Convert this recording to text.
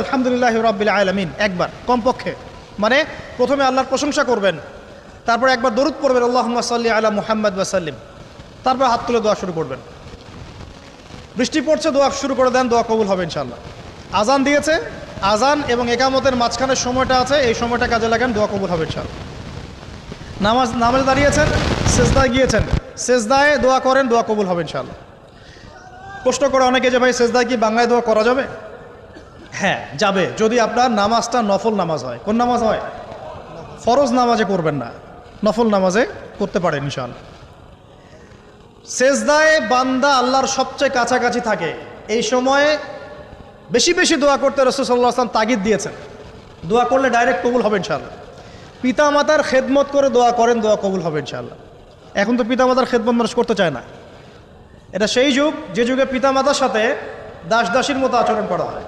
আলহামদুলিল্লাহি রাব্বিল আলামিন একবার কমপক্ষে, মানে প্রথমে আল্লাহর প্রশংসা করবেন, তারপর একবার দরুদ পড়বেন আল্লাহুম্মা সাল্লি আলা মুহাম্মাদ ওয়া সাল্লিম, তারপর হাত তুলে দোয়া শুরু করবেন। বৃষ্টি পড়ছে, দোয়া শুরু করে দেন, দোয়া কবুল হবে ইনশাআল্লাহ। আজান দিয়েছে, আজান এবং একামতের মাঝখানের সময়টা আছে, এই সময়টা কাজে লাগান, দোয়া কবুল হবে ইনশাআল্লাহ। নামাজে দাঁড়িয়েছেন, সেজদায় গিয়েছেন, সেজদায় দোয়া করেন, দোয়া কবুল হবে ইনশাআল্লাহ। প্রশ্ন করে অনেকে যে ভাই সেজদায় কি বাংলায় দোয়া করা যাবে? হ্যাঁ যাবে, যদি আপনার নামাজটা নফল নামাজ হয়। কোন নামাজ হয়? ফরজ নামাজে করবেন না, নফল নামাজে করতে পারেন ইনশাআল্লাহ। সেজদায় বান্দা আল্লাহর সবচেয়ে কাছাকাছি থাকে, এই সময়ে বেশি বেশি দোয়া করতে রাসূল সাল্লাল্লাহু আলাইহি ওয়াসাল্লাম তাগিদ দিয়েছেন। দোয়া করলে ডাইরেক্ট কবুল হবে ইনশাআল্লাহ। পিতা মাতার খেদমত করে দোয়া করেন, দোয়া কবুল হবে ইনশাআল্লাহ। এখন তো পিতা মাতার খেদমত মানুষ করতে চায় না। এটা সেই যুগ যে যুগে পিতা মাতার সাথে দাস দাসীর মতো আচরণ করা হয়।